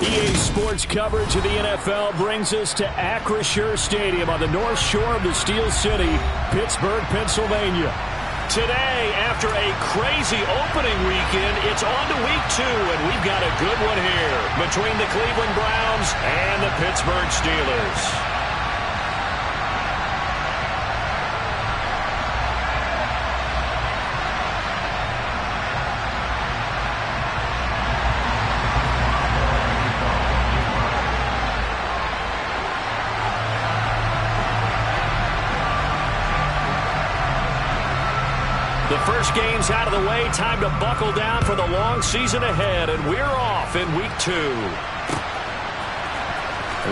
EA Sports coverage of the NFL brings us to Acrisure Stadium on the north shore of the Steel City, Pittsburgh, Pennsylvania. Today, after a crazy opening weekend, it's on to week 2, and we've got a good one here between the Cleveland Browns and the Pittsburgh Steelers. The first game's out of the way. Time to buckle down for the long season ahead, and we're off in week 2.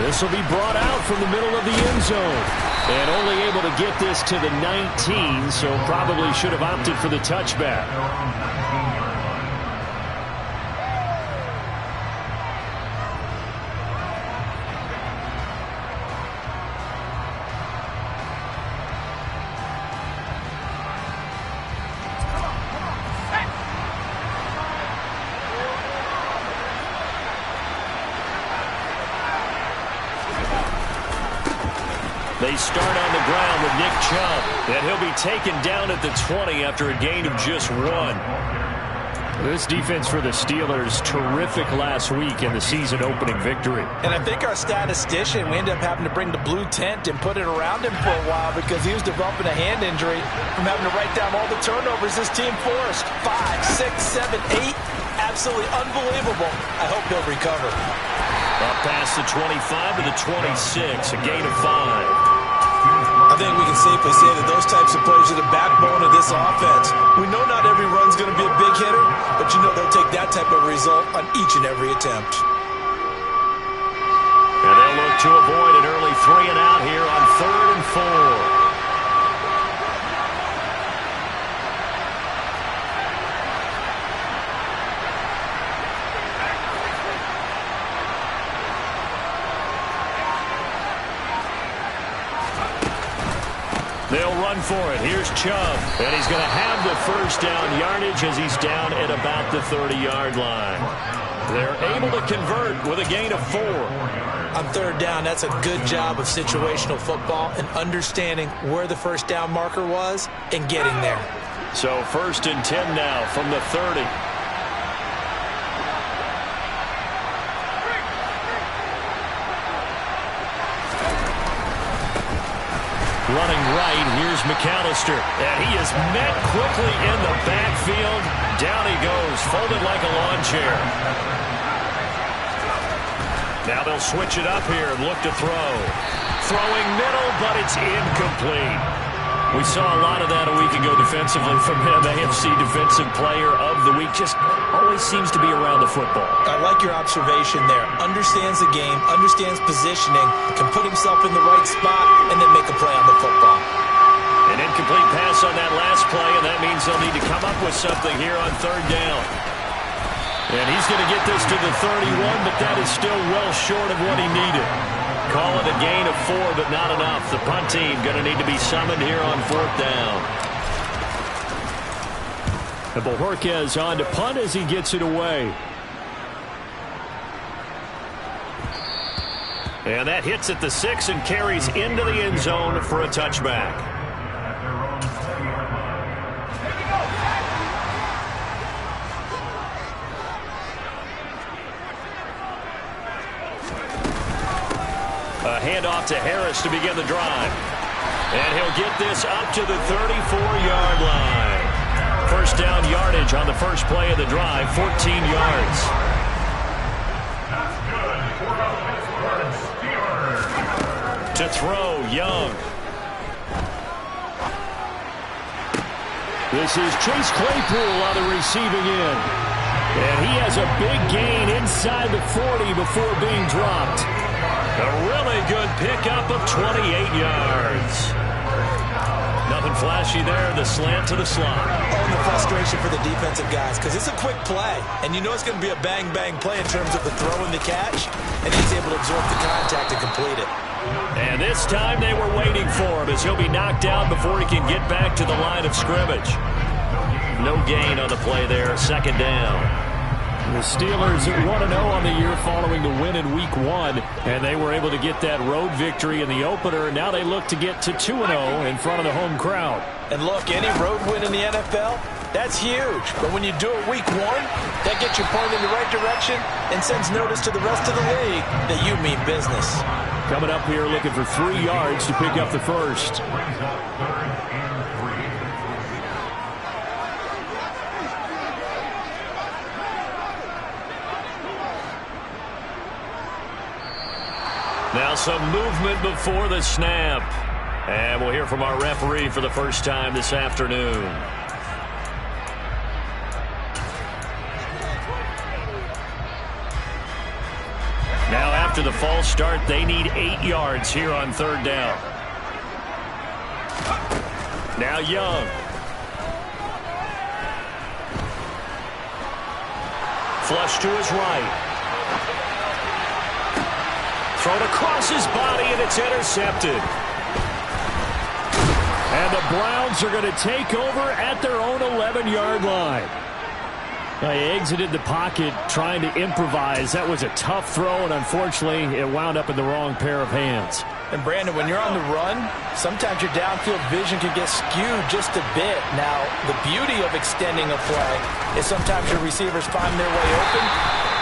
This will be brought out from the middle of the end zone. And only able to get this to the 19, so probably should have opted for the touchback. They start on the ground with Nick Chubb, and he'll be taken down at the 20 after a gain of just 1. This defense for the Steelers, terrific last week in the season-opening victory. And I think our statistician, we ended up having to bring the blue tent and put it around him for a while because he was developing a hand injury from having to write down all the turnovers this team forced. 5, 6, 7, 8. Absolutely unbelievable. I hope he'll recover. Up past the 25 to the 26, a gain of 5. I think we can safely say that those types of plays are the backbone of this offense. We know not every run's going to be a big hitter, but you know they'll take that type of result on each and every attempt. And they'll look to avoid an early 3 and out here on 3rd and 4. They'll run for it. Here's Chubb. And he's going to have the first down yardage as he's down at about the 30-yard line. They're able to convert with a gain of 4. On 3rd down, that's a good job of situational football and understanding where the first down marker was and getting there. So 1st and 10 now from the 30. Running right, here's McAllister. And he is met quickly in the backfield. Down he goes, folded like a lawn chair. Now they'll switch it up here and look to throw. Throwing middle, but it's incomplete. We saw a lot of that a week ago defensively from him. AFC Defensive Player of the Week. Just always seems to be around the football. I like your observation there. Understands the game, understands positioning, can put himself in the right spot, and then make a play on the football. An incomplete pass on that last play, and that means they'll need to come up with something here on 3rd down. And he's going to get this to the 31, but that is still well short of what he needed. Call it a gain of 4, but not enough. The punt team going to need to be summoned here on 4th down. And Bojorquez on to punt as he gets it away. And that hits at the 6 and carries into the end zone for a touchback. A handoff to Harris to begin the drive. And he'll get this up to the 34-yard line. First down yardage on the first play of the drive, 14 yards. To throw, Young. This is Chase Claypool on the receiving end. And he has a big gain inside the 40 before being dropped. A really good pickup of 28 yards. Nothing flashy there. The slant to the slot. Oh, and the frustration for the defensive guys because it's a quick play. And you know it's going to be a bang-bang play in terms of the throw and the catch. And he's able to absorb the contact and complete it. And this time they were waiting for him as he'll be knocked out before he can get back to the line of scrimmage. No gain on the play there. 2nd down. The Steelers 1-0 on the year following the win in Week 1, and they were able to get that road victory in the opener, and now they look to get to 2-0 in front of the home crowd. And look, any road win in the NFL, that's huge. But when you do it Week 1, that gets you pointed in the right direction and sends notice to the rest of the league that you mean business. Coming up here looking for 3 yards to pick up the first. Now some movement before the snap. And we'll hear from our referee for the first time this afternoon. Now after the false start, they need 8 yards here on third down. Now Young. Flush to his right. Thrown across his body, and it's intercepted. And the Browns are going to take over at their own 11-yard line. They exited the pocket trying to improvise. That was a tough throw, and unfortunately, it wound up in the wrong pair of hands. And Brandon, when you're on the run, sometimes your downfield vision can get skewed just a bit. Now, the beauty of extending a play is sometimes your receivers find their way open,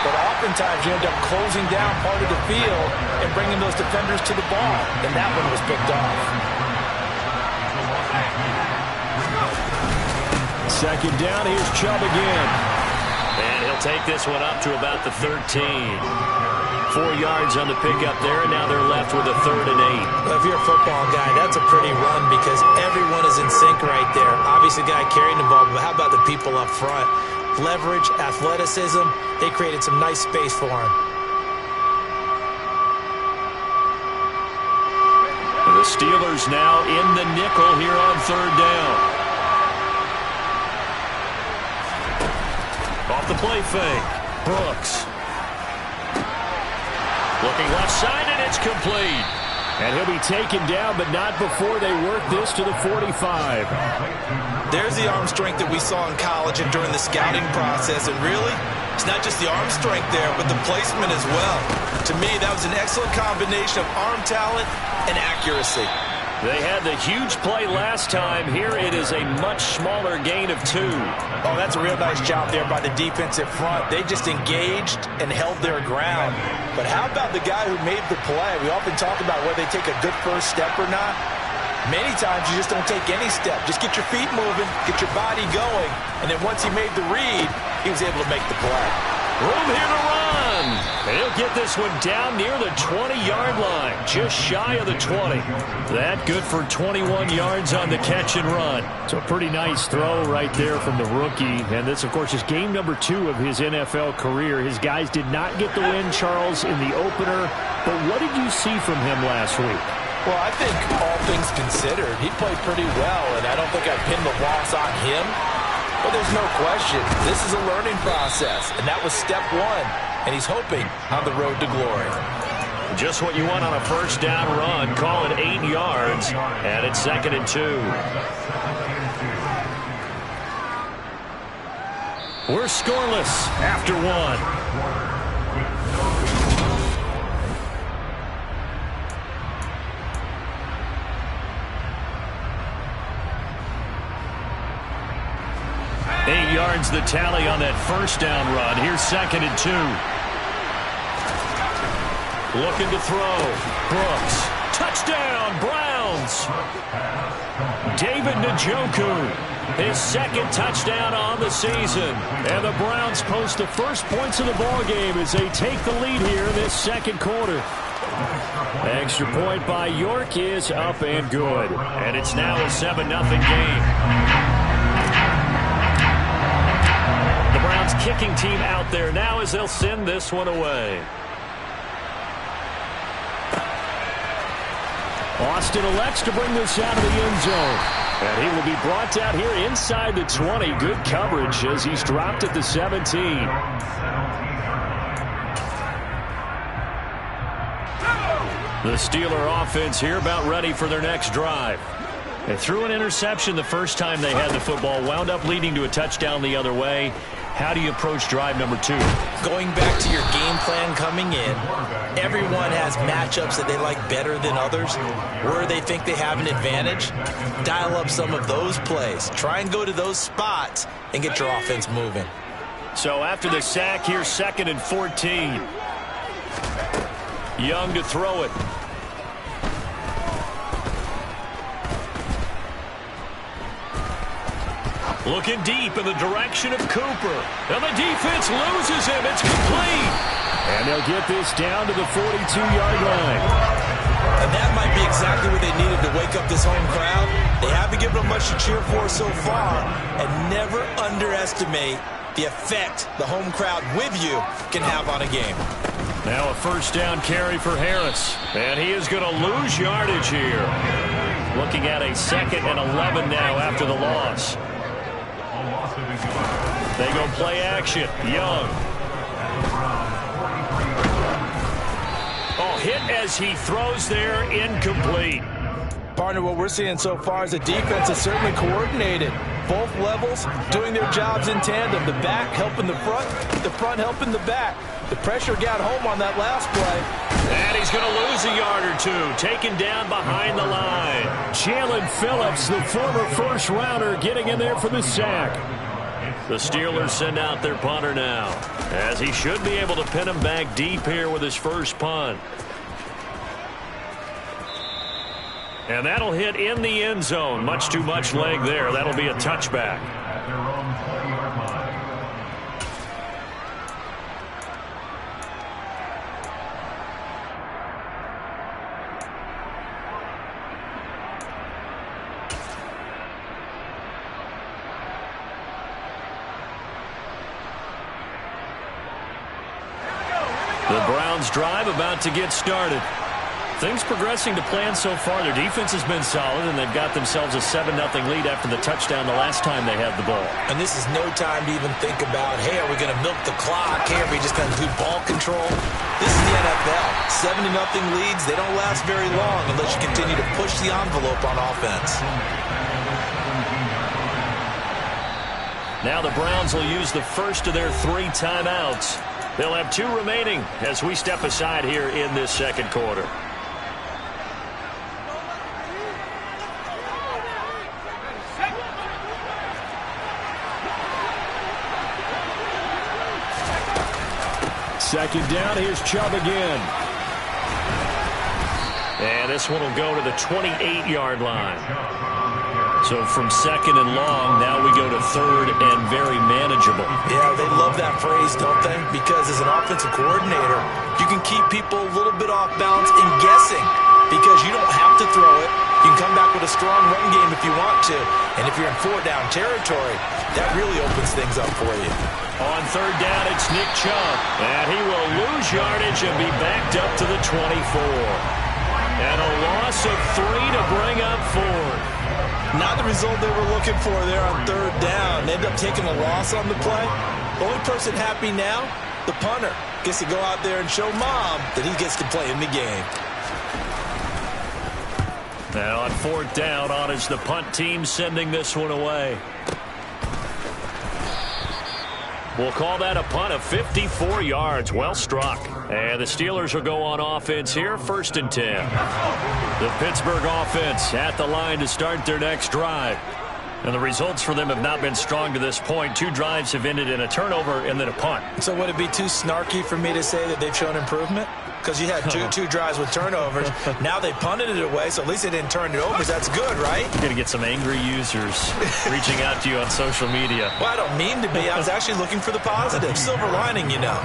but oftentimes you end up closing down part of the field and bringing those defenders to the ball. And that one was picked off. Second down, here's Chubb again. And he'll take this one up to about the 13. 4 yards on the pickup there, and now they're left with a 3rd and 8. Well, if you're a football guy, that's a pretty run because everyone is in sync right there. Obviously, the guy carrying the ball, but how about the people up front? Leverage, athleticism, they created some nice space for him. The Steelers now in the nickel here on third down. Off the play fake. Brooks. Looking left side, and it's complete. And he'll be taken down, but not before they work this to the 45. There's the arm strength that we saw in college and during the scouting process. And really, it's not just the arm strength there, but the placement as well. To me, that was an excellent combination of arm talent and accuracy. They had the huge play last time. Here it is a much smaller gain of 2. Oh, that's a real nice job there by the defensive front. They just engaged and held their ground. But how about the guy who made the play? We often talk about whether they take a good first step or not. Many times you just don't take any step. Just get your feet moving, get your body going, and then once he made the read, he was able to make the play. Room here to run. And he'll get this one down near the 20-yard line, just shy of the 20. That good for 21 yards on the catch and run. So a pretty nice throw right there from the rookie. And this, of course, is game number 2 of his NFL career. His guys did not get the win, Charles, in the opener. But what did you see from him last week? Well, I think all things considered, he played pretty well, and I don't think I pinned the loss on him. But there's no question, this is a learning process, and that was step 1, and he's hoping on the road to glory. Just what you want on a first down run. Call it 8 yards, and it's 2nd and 2. We're scoreless after 1. Yards the tally on that first down run. Here's 2nd and 2. Looking to throw. Brooks. Touchdown, Browns. David Njoku. His 2nd touchdown on the season. And the Browns post the first points of the ballgame as they take the lead here in this 2nd quarter. Extra point by York is up and good. And it's now a 7-0 game. Kicking team out there now as they'll send this one away. Austin elects to bring this out of the end zone. And he will be brought down here inside the 20. Good coverage as he's dropped at the 17. The Steeler offense here about ready for their next drive. They threw an interception the first time they had the football, wound up leading to a touchdown the other way. How do you approach drive number 2? Going back to your game plan coming in, everyone has matchups that they like better than others. Where they think they have an advantage, dial up some of those plays. Try and go to those spots and get your offense moving. So after the sack, here's 2nd and 14. Young to throw it. Looking deep in the direction of Cooper. And the defense loses him. It's complete. And they'll get this down to the 42-yard line. And that might be exactly what they needed to wake up this home crowd. They haven't given them much to cheer for so far. And never underestimate the effect the home crowd with you can have on a game. Now a first down carry for Harris. And he is going to lose yardage here. Looking at a 2nd and 11 now after the loss. They go play action. Young. Oh, hit as he throws there. Incomplete. Partner, what we're seeing so far is the defense is certainly coordinated. Both levels doing their jobs in tandem. The back helping the front helping the back. The pressure got home on that last play. And he's going to lose a yard or two. Taken down behind the line. Jalen Phillips, the former first-rounder, getting in there for the sack. The Steelers send out their punter now, as he should be able to pin him back deep here with his first punt. And that'll hit in the end zone. Much too much leg there. That'll be a touchback. The Browns drive about to get started. Things progressing to plan so far. Their defense has been solid, and they've got themselves a 7-0 lead after the touchdown the last time they had the ball. And this is no time to even think about, hey, are we going to milk the clock? Hey, are we just going to do ball control? This is the NFL. 7-0 leads, they don't last very long unless you continue to push the envelope on offense. Now the Browns will use the first of their 3 timeouts. They'll have 2 remaining as we step aside here in this second quarter. Second down, here's Chubb again. And this one will go to the 28-yard line. So from 2nd and long, now we go to 3rd and very manageable. Yeah, they love that phrase, don't they? Because as an offensive coordinator, you can keep people a little bit off balance and guessing because you don't have to throw it. You can come back with a strong run game if you want to. And if you're in 4-down territory, that really opens things up for you. On 3rd down, it's Nick Chubb. And he will lose yardage and be backed up to the 24. And a loss of 3 to bring up 4th. Not the result they were looking for there on 3rd down. They end up taking a loss on the play. The only person happy now, the punter, gets to go out there and show Mom that he gets to play in the game. Now on 4th down, on is the punt team sending this one away. We'll call that a punt of 54 yards. Well struck. And the Steelers will go on offense here, 1st and 10. The Pittsburgh offense at the line to start their next drive. And the results for them have not been strong to this point. 2 drives have ended in a turnover and then a punt. So would it be too snarky for me to say that they've shown improvement? Because you had two drives with turnovers. Now they punted it away, so at least they didn't turn it over. So that's good, right? You're going to get some angry users reaching out to you on social media. Well, I don't mean to be. I was actually looking for the positive. Silver lining, you know.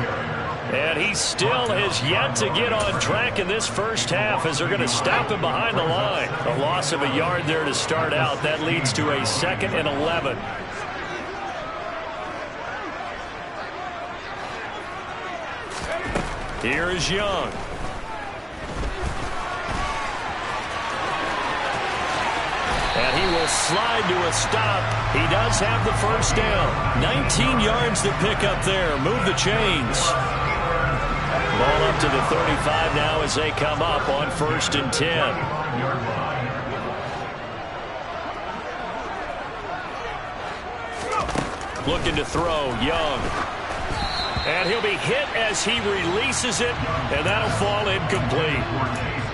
And he still has yet to get on track in this first half as they're going to stop him behind the line. A loss of a yard there to start out. That leads to a 2nd and 11. Here is Young. And he will slide to a stop. He does have the first down. 19 yards to pick up there. Move the chains. Ball up to the 35 now as they come up on 1st and 10. Looking to throw, Young. And he'll be hit as he releases it, and that'll fall incomplete.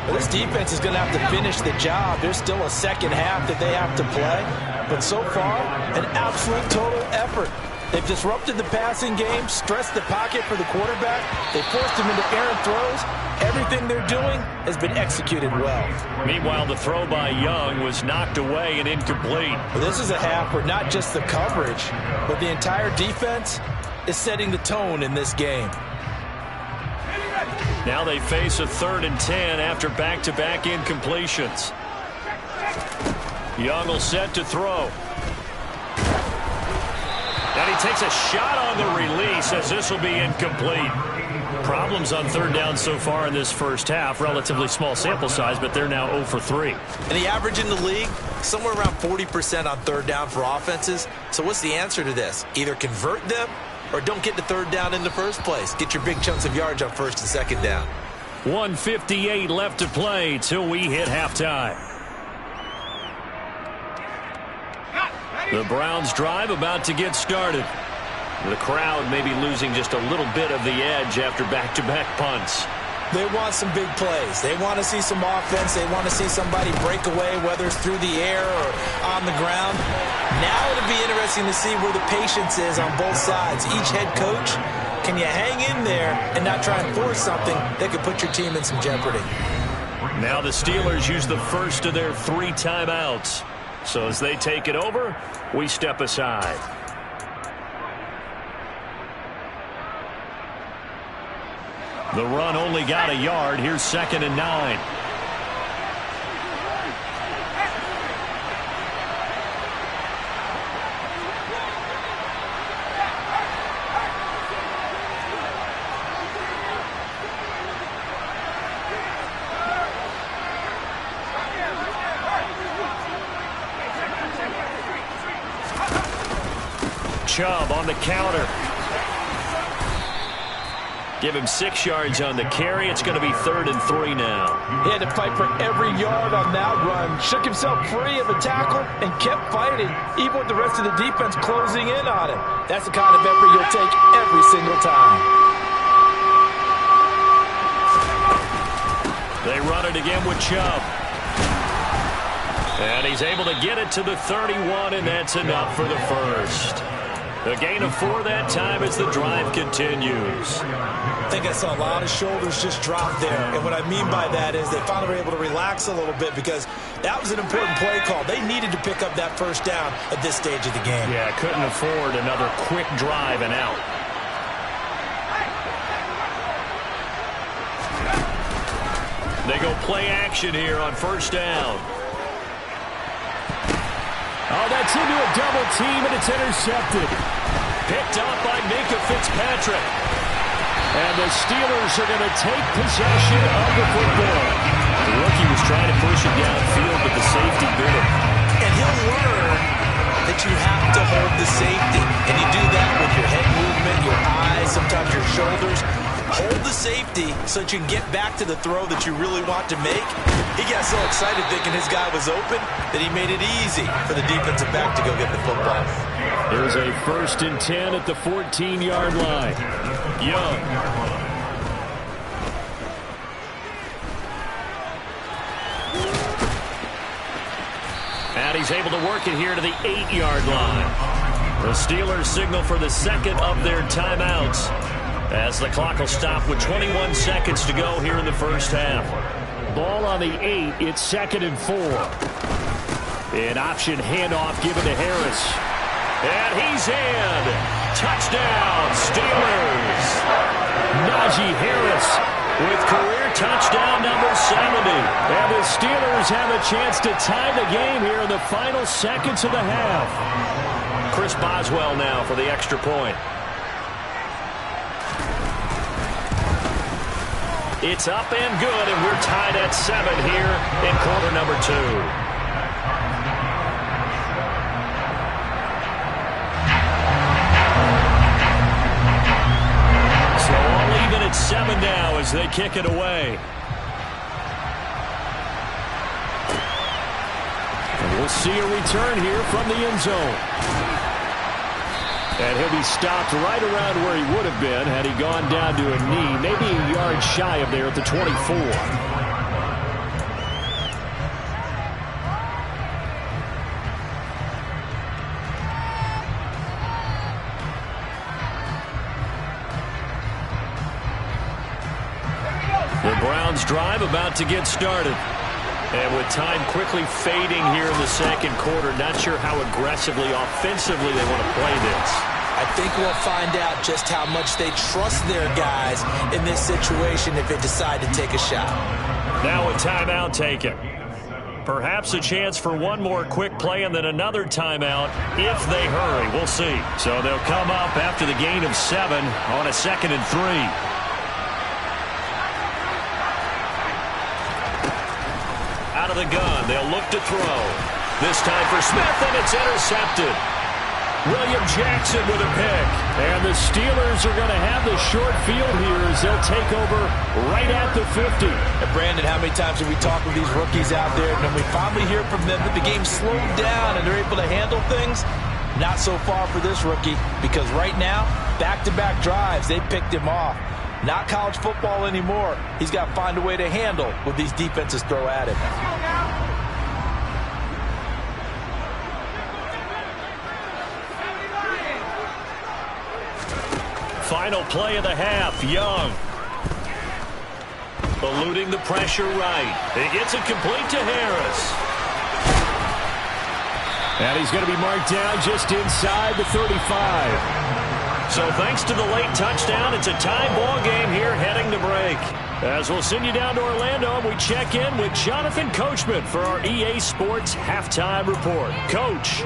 Well, this defense is going to have to finish the job. There's still a second half that they have to play. But so far, an absolute total effort. They've disrupted the passing game, stressed the pocket for the quarterback. They forced him into errant throws. Everything they're doing has been executed well. Meanwhile, the throw by Young was knocked away and incomplete. Well, this is a half where not just the coverage, but the entire defense is setting the tone in this game. Now they face a 3rd and 10 after back-to-back incompletions. Young will set to throw. And he takes a shot on the release as this will be incomplete. Problems on 3rd down so far in this first half. Relatively small sample size, but they're now 0 for 3. And the average in the league, somewhere around 40% on 3rd down for offenses. So what's the answer to this? Either convert them or don't get to 3rd down in the first place. Get your big chunks of yards on 1st and 2nd down. 1:58 left to play till we hit halftime. The Browns drive about to get started. The crowd may be losing just a little bit of the edge after back-to-back punts. They want some big plays. They want to see some offense. They want to see somebody break away, whether it's through the air or on the ground. Now it'll be interesting to see where the patience is on both sides. Each head coach, can you hang in there and not try and force something that could put your team in some jeopardy? Now the Steelers use the first of their 3 timeouts. So as they take it over, we step aside. The run only got a yard. Here's 2nd and 9. Chubb on the counter. Give him 6 yards on the carry. It's going to be 3rd and 3 now. He had to fight for every yard on that run. Shook himself free of a tackle and kept fighting, even with the rest of the defense closing in on him. That's the kind of effort you'll take every single time. They run it again with Chubb. And he's able to get it to the 31, and that's enough for the first. A gain of 4 that time as the drive continues. I think I saw a lot of shoulders just drop there. And what I mean by that is they finally were able to relax a little bit because that was an important play call. They needed to pick up that first down at this stage of the game. Yeah, couldn't afford another quick drive and out. They go play action here on 1st down. Oh, that's into a double team, and it's intercepted. Picked up by Minkah Fitzpatrick. And the Steelers are going to take possession of the football. The rookie was trying to push it downfield, but the safety bit him. And he'll learn that you have to hold the safety. And you do that with your head movement, your eyes, sometimes your shoulders. Hold the safety so that you can get back to the throw that you really want to make. He got so excited thinking his guy was open that he made it easy for the defensive back to go get the football. Here's a 1st and 10 at the 14-yard line. Young. And he's able to work it here to the 8-yard line. The Steelers signal for the 2nd of their timeouts, as the clock will stop with 21 seconds to go here in the first half. Ball on the 8. It's 2nd and 4. An option handoff given to Harris. And he's in. Touchdown, Steelers. Najee Harris with career touchdown number 70. And the Steelers have a chance to tie the game here in the final seconds of the half. Chris Boswell now for the extra point. It's up and good, and we're tied at 7 here in quarter number 2. So all even at 7 now as they kick it away. And we'll see a return here from the end zone. And he'll be stopped right around where he would have been had he gone down to a knee, maybe a yard shy of there at the 24. The Browns drive about to get started. And with time quickly fading here in the second quarter, not sure how aggressively, offensively they want to play this. I think we'll find out just how much they trust their guys in this situation if they decide to take a shot. Now a timeout taken. Perhaps a chance for one more quick play and then another timeout if they hurry. We'll see. So they'll come up after the gain of 7 on a 2nd and 3. Out of the gun, they'll look to throw. This time for Smith, and it's intercepted. William Jackson with a pick. And the Steelers are going to have the short field here as they'll take over right at the 50. And Brandon, how many times have we talked with these rookies out there, and then we finally hear from them that the game slowed down and they're able to handle things? Not so far for this rookie, because right now, back-to-back drives, they picked him off. Not college football anymore. He's got to find a way to handle what these defenses throw at him. Final play of the half, Young. Eluding the pressure right. He gets it complete to Harris. And he's going to be marked down just inside the 35. So thanks to the late touchdown, it's a tie ball game here heading to break. As we'll send you down to Orlando, and we check in with Jonathan Coachman for our EA Sports Halftime Report. Coach.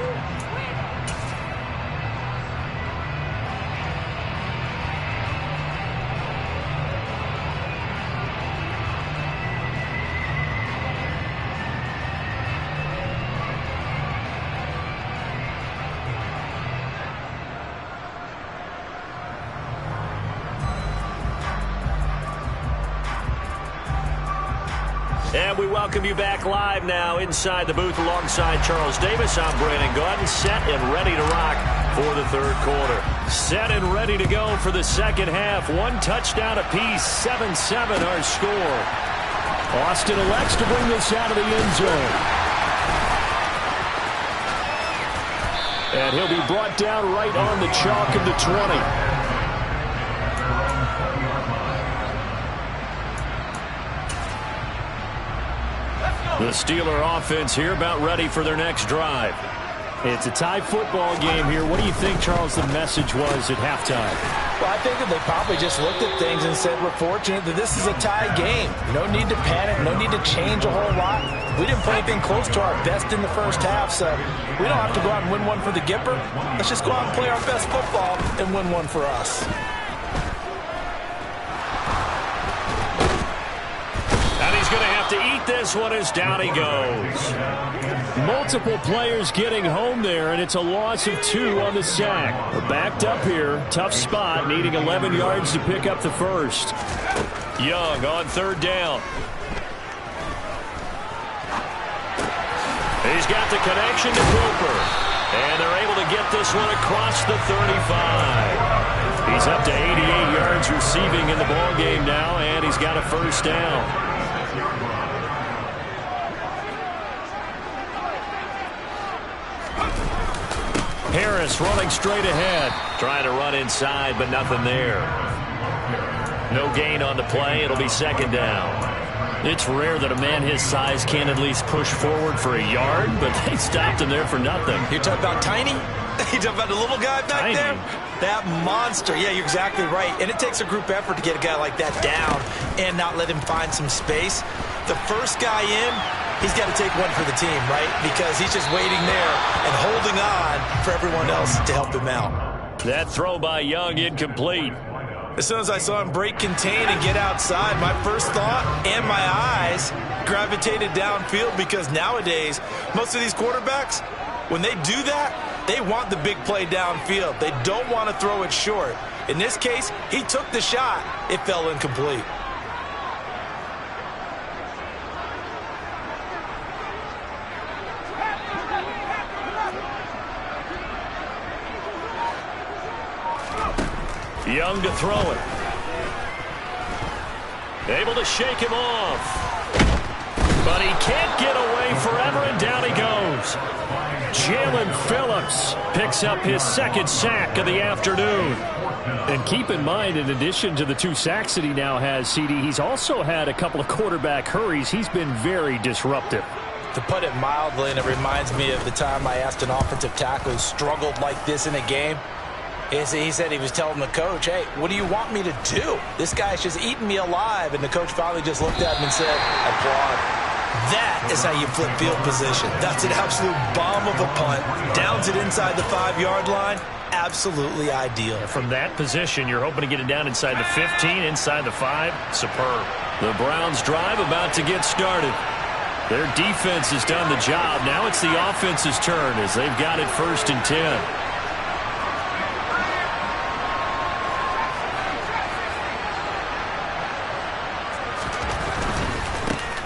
And we welcome you back live now inside the booth alongside Charles Davis. I'm Brandon Gaudin, set and ready to rock for the third quarter. Set and ready to go for the second half. One touchdown apiece, 7-7 our score. Austin elects to bring this out of the end zone. And he'll be brought down right on the chalk of the 20. The Steeler offense here about ready for their next drive. It's a tie football game here. What do you think, Charles, the message was at halftime? Well, I think that they probably just looked at things and said, we're fortunate that this is a tie game. No need to panic. No need to change a whole lot. We didn't play anything close to our best in the first half, so we don't have to go out and win one for the Gipper. Let's just go out and play our best football and win one for us. He's going to have to eat this one as down he goes. Multiple players getting home there, and it's a loss of 2 on the sack. We're backed up here. Tough spot, needing 11 yards to pick up the first. Young on third down. He's got the connection to Cooper. And they're able to get this one across the 35. He's up to 88 yards receiving in the ballgame now, and he's got a first down. Harris running straight ahead. Trying to run inside, but nothing there. No gain on the play. It'll be second down. It's rare that a man his size can at least push forward for a yard, but they stopped him there for nothing. You're talking about Tiny? You talking about the little guy back there? That monster. Yeah, you're exactly right. And it takes a group effort to get a guy like that down and not let him find some space. The first guy in, he's got to take one for the team, right? Because he's just waiting there and holding on for everyone else to help him out. That throw by Young incomplete. As soon as I saw him break contain and get outside, my first thought and my eyes gravitated downfield, because nowadays, most of these quarterbacks, when they do that, they want the big play downfield. They don't want to throw it short. In this case, he took the shot. It fell incomplete. Young to throw it. Able to shake him off. But he can't get away forever, and down he goes. Jaelan Phillips picks up his second sack of the afternoon. And keep in mind, in addition to the 2 sacks that he now has, CD, he's also had a couple of quarterback hurries. He's been very disruptive. To put it mildly, and it reminds me of the time I asked an offensive tackle who struggled like this in a game. He said he was telling the coach, hey, what do you want me to do? This guy's just eating me alive. And the coach finally just looked at him and said, applaud. That is how you flip field position. That's an absolute bomb of a punt. Downs it inside the 5-yard line. Absolutely ideal. From that position, you're hoping to get it down inside the 15, inside the 5. Superb. The Browns drive about to get started. Their defense has done the job. Now it's the offense's turn as they've got it 1st and 10.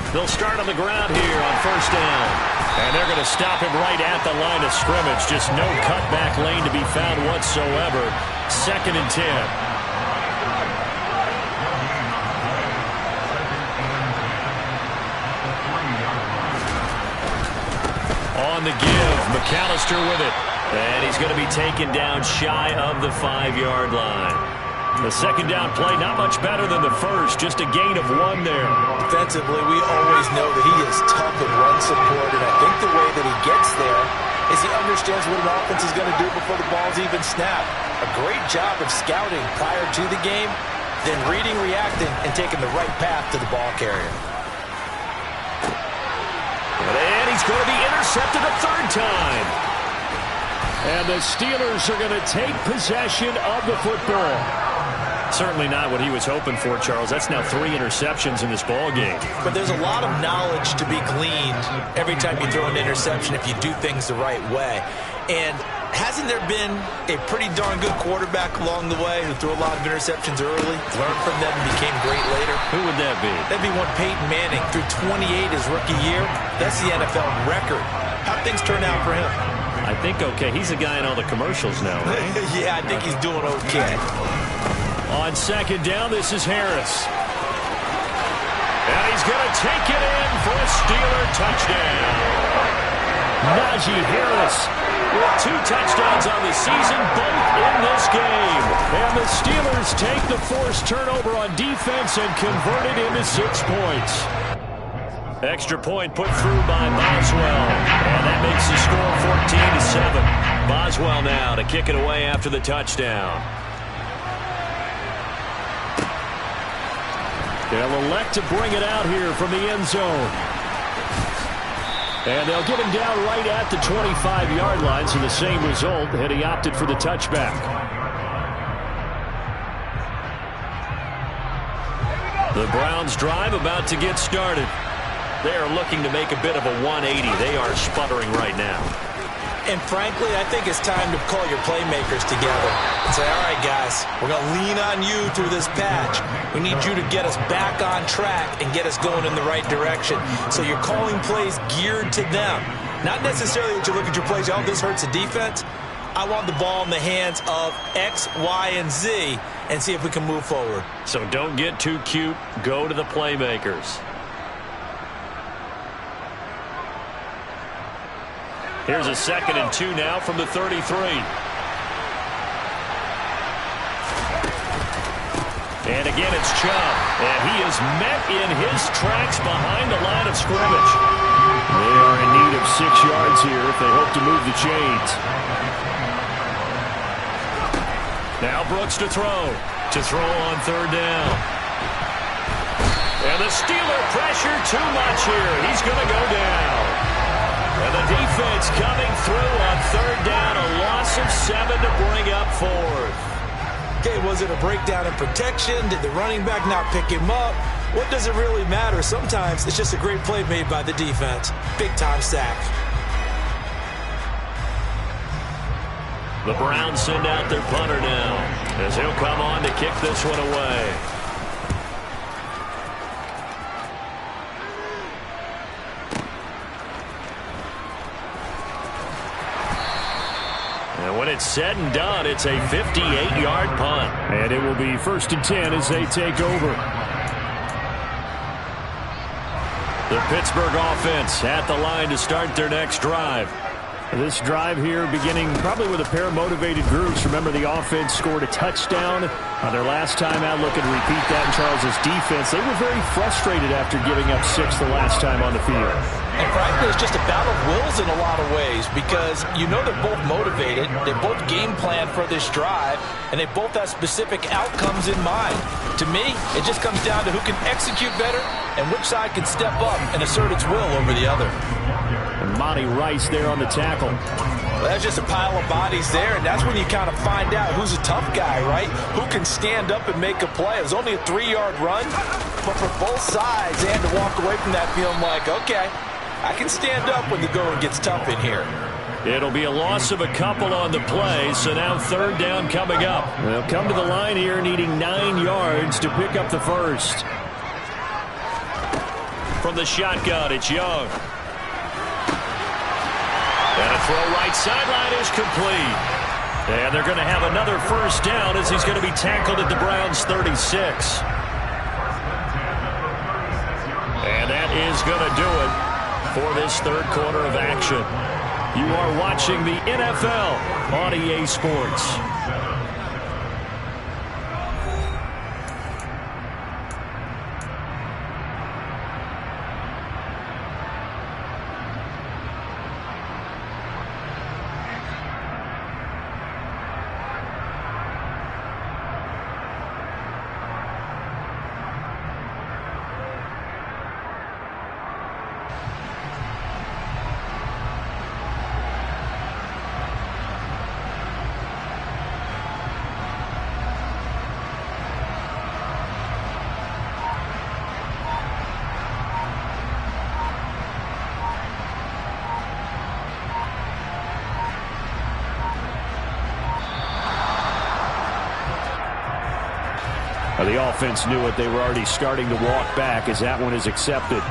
They'll start on the ground here on 1st down. And they're going to stop him right at the line of scrimmage. Just no cutback lane to be found whatsoever. 2nd and 10. On the give, McAllister with it. And he's going to be taken down shy of the 5-yard line. The 2nd down play, not much better than the first, just a gain of 1 there. Defensively, we always know that he is tough in run support, and I think the way that he gets there is he understands what an offense is going to do before the ball's even snapped. A great job of scouting prior to the game, then reading, reacting, and taking the right path to the ball carrier. And he's going to be intercepted a 3rd time. And the Steelers are going to take possession of the football. Certainly not what he was hoping for, Charles. That's now 3 interceptions in this ball game. But there's a lot of knowledge to be gleaned every time you throw an interception if you do things the right way. And hasn't there been a pretty darn good quarterback along the way who threw a lot of interceptions early, learned from them, and became great later? Who would that be? That'd be one Peyton Manning. Threw 28 his rookie year. That's the NFL record. How'd things turn out for him? I think okay. He's a guy in all the commercials now, right? Yeah, I think he's doing okay. On 2nd down, this is Harris. And he's going to take it in for a Steeler touchdown. Najee Harris with 2 touchdowns on the season, both in this game. And the Steelers take the forced turnover on defense and convert it into 6 points. Extra point put through by Boswell. And that makes the score 14-7. Boswell now to kick it away after the touchdown. They'll elect to bring it out here from the end zone. And they'll get him down right at the 25-yard line, so the same result, and he opted for the touchback. The Browns drive about to get started. They are looking to make a bit of a 180. They are sputtering right now. And frankly, I think it's time to call your playmakers together and say, all right, guys, we're going to lean on you through this patch. We need you to get us back on track and get us going in the right direction. So you're calling plays geared to them. Not necessarily that you look at your plays, oh, this hurts the defense. I want the ball in the hands of X, Y, and Z and see if we can move forward. So don't get too cute. Go to the playmakers. Here's a 2nd and 2 now from the 33. And again, it's Chubb. And he is met in his tracks behind the line of scrimmage. They are in need of 6 yards here if they hope to move the chains. Now Brooks to throw. To throw on 3rd down. And the Steeler pressure too much here. He's going to go down. And the defense coming through on 3rd down. A loss of 7 to bring up 4th. Okay, was it a breakdown in protection? Did the running back not pick him up? What does it really matter? Sometimes it's just a great play made by the defense. Big-time sack. The Browns send out their punter now as he'll come on to kick this one away. And when it's said and done, it's a 58-yard punt. And it will be 1st and 10 as they take over. The Pittsburgh offense at the line to start their next drive. This drive here beginning probably with a pair of motivated groups. Remember, the offense scored a touchdown on their last time out. Looking to repeat that in Charles' defense. They were very frustrated after giving up 6 the last time on the field. And frankly, it's just a battle of wills in a lot of ways because you know they're both motivated. They both game plan for this drive, and they both have specific outcomes in mind. To me, it just comes down to who can execute better and which side can step up and assert its will over the other. And Monty Rice there on the tackle. Well, that's just a pile of bodies there, and that's when you kind of find out who's a tough guy, right? Who can stand up and make a play. It was only a 3-yard run, but for both sides, they had to walk away from that feeling like, okay, I can stand up when the going gets tough in here. It'll be a loss of a couple on the play, so now 3rd down coming up. They'll come to the line here needing 9 yards to pick up the first. From the shotgun, it's Young. And a throw right sideline is complete. And they're going to have another 1st down as he's going to be tackled at the Browns' 36. And that is going to do it for this 3rd quarter of action. You are watching the NFL on EA Sports. The offense knew it. They were already starting to walk back as that one is accepted.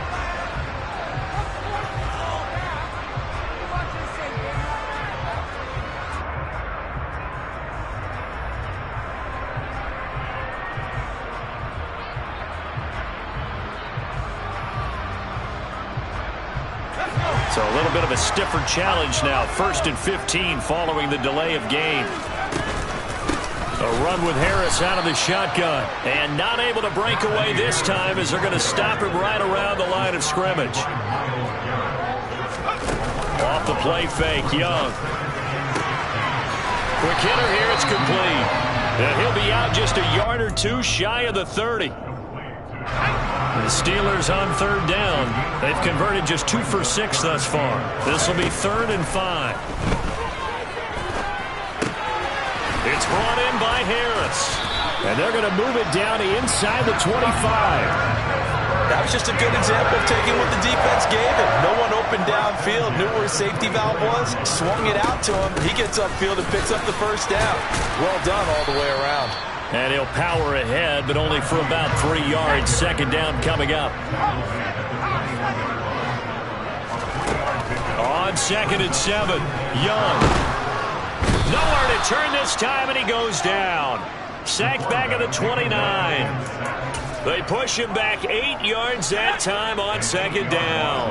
So a little bit of a stiffer challenge now. 1st and 15 following the delay of game. A run with Harris out of the shotgun. And not able to break away this time as they're going to stop him right around the line of scrimmage. Off the play fake, Young. Quick hitter here, it's complete. And he'll be out just a yard or two shy of the 30. The Steelers on 3rd down. They've converted just 2 for 6 thus far. This will be 3rd and 5. It's brought in by Harris. And they're going to move it down to inside the 25. That was just a good example of taking what the defense gave him. No one open downfield, knew where his safety valve was, swung it out to him. He gets upfield and picks up the 1st down. Well done all the way around. And he'll power ahead, but only for about 3 yards. 2nd down coming up. On 2nd and 7, Young. Nowhere to turn this time, and he goes down. Sacked back at the 29. They push him back 8 yards that time on 2nd down.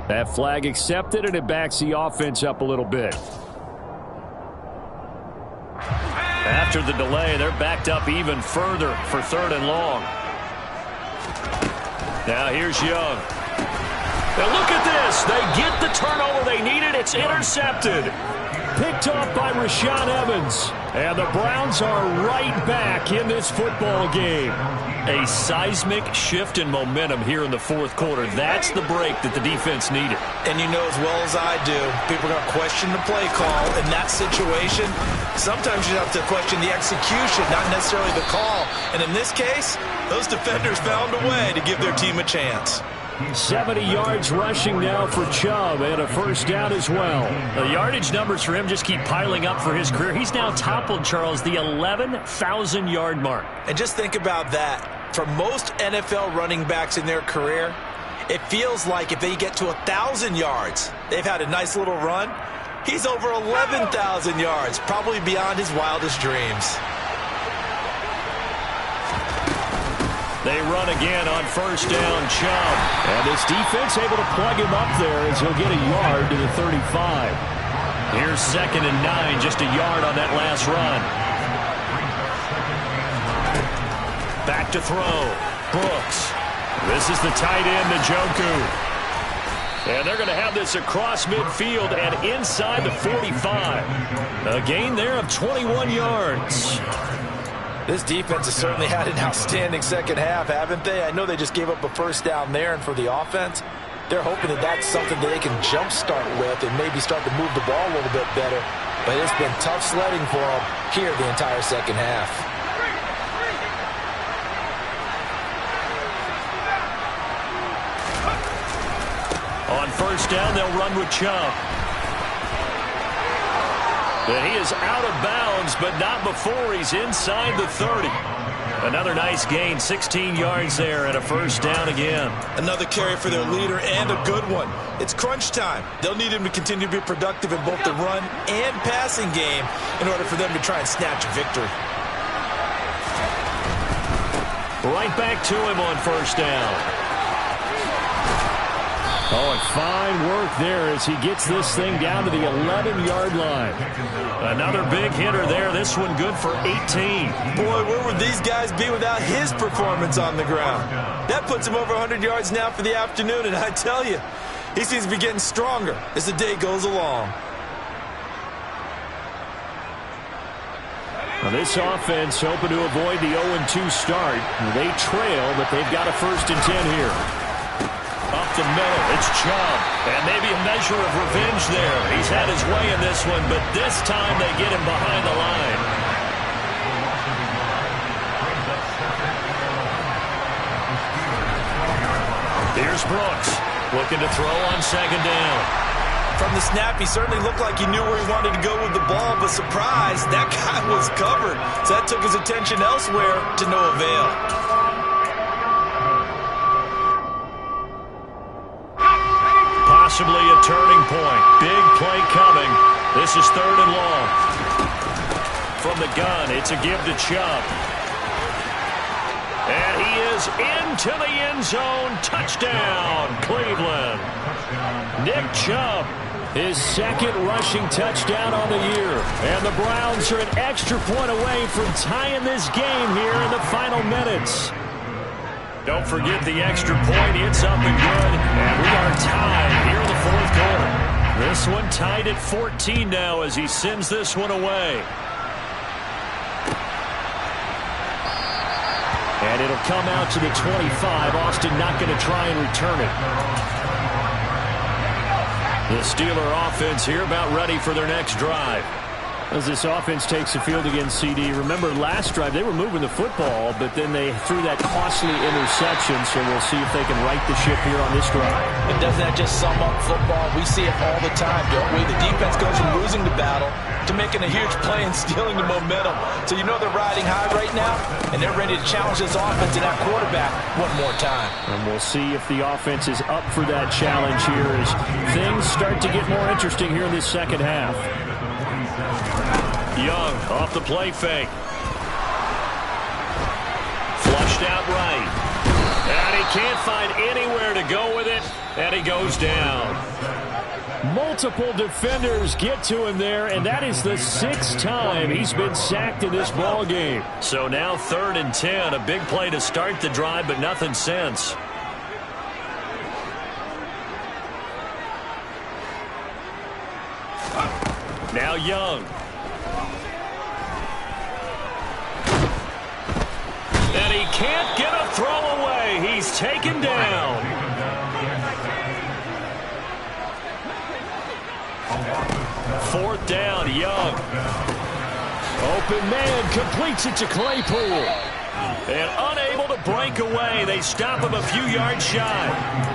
That flag accepted, and it backs the offense up a little bit. After the delay, they're backed up even further for 3rd and long. Now here's Young. And look at this. They get the turnover they needed. It's intercepted. Picked off by Rashaan Evans. And the Browns are right back in this football game. A seismic shift in momentum here in the 4th quarter. That's the break that the defense needed. And you know as well as I do, people are going to question the play call in that situation. Sometimes you have to question the execution, not necessarily the call. And in this case, those defenders found a way to give their team a chance. 70 yards rushing now for Chubb, and a first down as well. The yardage numbers for him just keep piling up for his career. He's now toppled, Charles, the 11,000-yard mark. And just think about that. For most NFL running backs in their career, it feels like if they get to 1,000 yards, they've had a nice little run. He's over 11,000 yards, probably beyond his wildest dreams. They run again on first down, Chubb. And this defense able to plug him up there as he'll get a yard to the 35. Here's 2nd and 9, just a yard on that last run. Back to throw. Brooks. This is the tight end, Njoku. And they're going to have this across midfield and inside the 45. A gain there of 21 yards. This defense has certainly had an outstanding second half, haven't they? I know they just gave up a first down there, and for the offense, they're hoping that that's something that they can jumpstart with and maybe start to move the ball a little bit better. But it's been tough sledding for them here the entire second half. On first down, they'll run with Chubb. And he is out of bounds, but not before he's inside the 30. Another nice gain, 16 yards there, and a first down again. Another carry for their leader, and a good one. It's crunch time. They'll need him to continue to be productive in both the run and passing game in order for them to try and snatch a victory. Right back to him on first down. Oh, and fine work there as he gets this thing down to the 11-yard line. Another big hitter there. This one good for 18. Boy, where would these guys be without his performance on the ground? That puts him over 100 yards now for the afternoon, and I tell you, he seems to be getting stronger as the day goes along. Now this offense hoping to avoid the 0-2 start. They trail, but they've got a 1st and 10 here. Up the middle, it's Chubb. And maybe a measure of revenge there. He's had his way in this one, but this time they get him behind the line. Here's Brooks, looking to throw on 2nd down. From the snap, he certainly looked like he knew where he wanted to go with the ball, but surprise, that guy was covered. So that took his attention elsewhere to no avail. Possibly a turning point. Big play coming. This is 3rd and long. From the gun, it's a give to Chubb. And he is into the end zone. Touchdown, Cleveland. Nick Chubb. His 2nd rushing touchdown on the year. And the Browns are an extra point away from tying this game here in the final minutes. Don't forget the extra point. It's up and good. And we are tied here in the 4th quarter. This one tied at 14 now as he sends this one away. And it'll come out to the 25. Austin not going to try and return it. The Steeler offense here about ready for their next drive. As this offense takes the field against CD, remember last drive they were moving the football, but then they threw that costly interception, so we'll see if they can right the ship here on this drive. And doesn't that just sum up football? We see it all the time, don't we? The defense goes from losing the battle to making a huge play and stealing the momentum. So you know they're riding high right now, and they're ready to challenge this offense and that quarterback one more time. And we'll see if the offense is up for that challenge here as things start to get more interesting here in this second half. Young off the play fake. Flushed out right. And he can't find anywhere to go with it. And he goes down. Multiple defenders get to him there, and that is the 6th time he's been sacked in this ball game. So now 3rd and 10. A big play to start the drive, but nothing since. Now Young. And he can't get a throw away. He's taken down. Fourth down, Young. Open man completes it to Claypool. And unable able to break away. They stop him a few yards shy.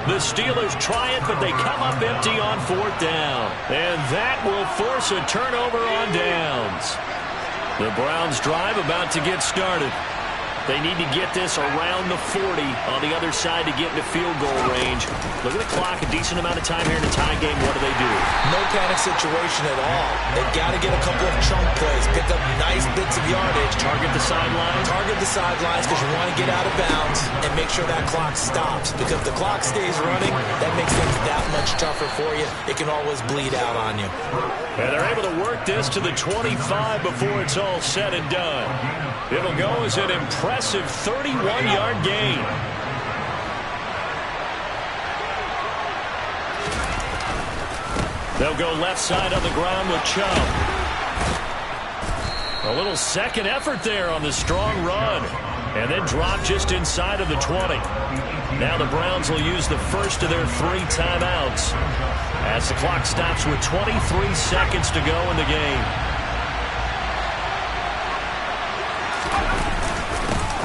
The Steelers try it, but they come up empty on 4th down. And that will force a turnover on downs. The Browns drive about to get started. They need to get this around the 40 on the other side to get into field goal range. Look at the clock, a decent amount of time here in the tie game. What do? No panic situation at all. They've got to get a couple of chunk plays, pick up nice bits of yardage. Target the sidelines. Target the sidelines because you want to get out of bounds and make sure that clock stops. Because if the clock stays running, that makes things that much tougher for you. It can always bleed out on you. And they're able to work this to the 25 before it's all said and done. It'll go as an impressive 31-yard gain. They'll go left side on the ground with Chubb. A little second effort there on the strong run. And then drop just inside of the 20. Now the Browns will use the first of their 3 timeouts as the clock stops with 23 seconds to go in the game.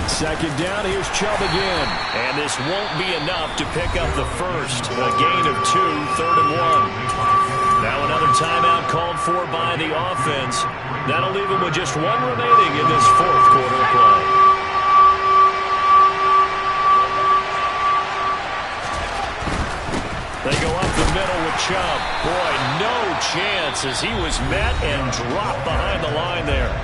Second down, here's Chubb again. And this won't be enough to pick up the first. A gain of 2, 3rd and 1. Now another timeout called for by the offense. That'll leave him with just 1 remaining in this 4th quarter of play. They go up the middle with Chubb. Boy, no chance as he was met and dropped behind the line there.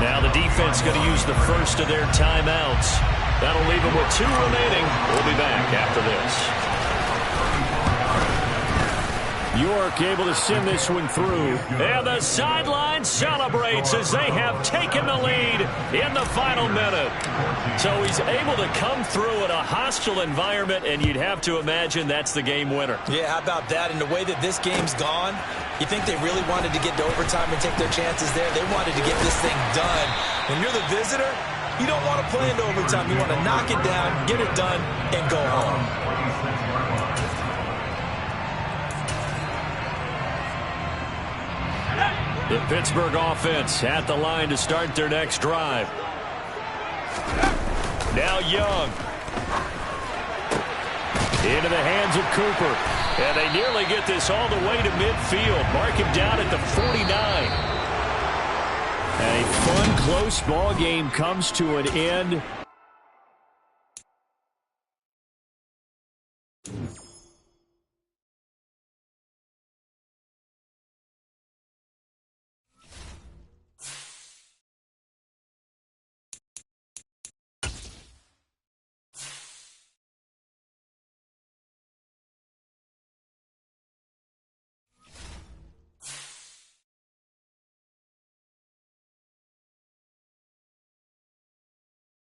Now the defense going to use the first of their timeouts. That'll leave them with 2 remaining. We'll be back after this. York able to send this one through. And the sideline celebrates as they have taken the lead in the final minute. So he's able to come through in a hostile environment, and you'd have to imagine that's the game winner. Yeah, how about that? And the way that this game's gone, you think they really wanted to get to overtime and take their chances there? They wanted to get this thing done. When you're the visitor, you don't want to play into overtime. You want to knock it down, get it done, and go home. The Pittsburgh offense at the line to start their next drive. Now Young. Into the hands of Cooper. And they nearly get this all the way to midfield. Mark him down at the 49. A fun, close ball game comes to an end.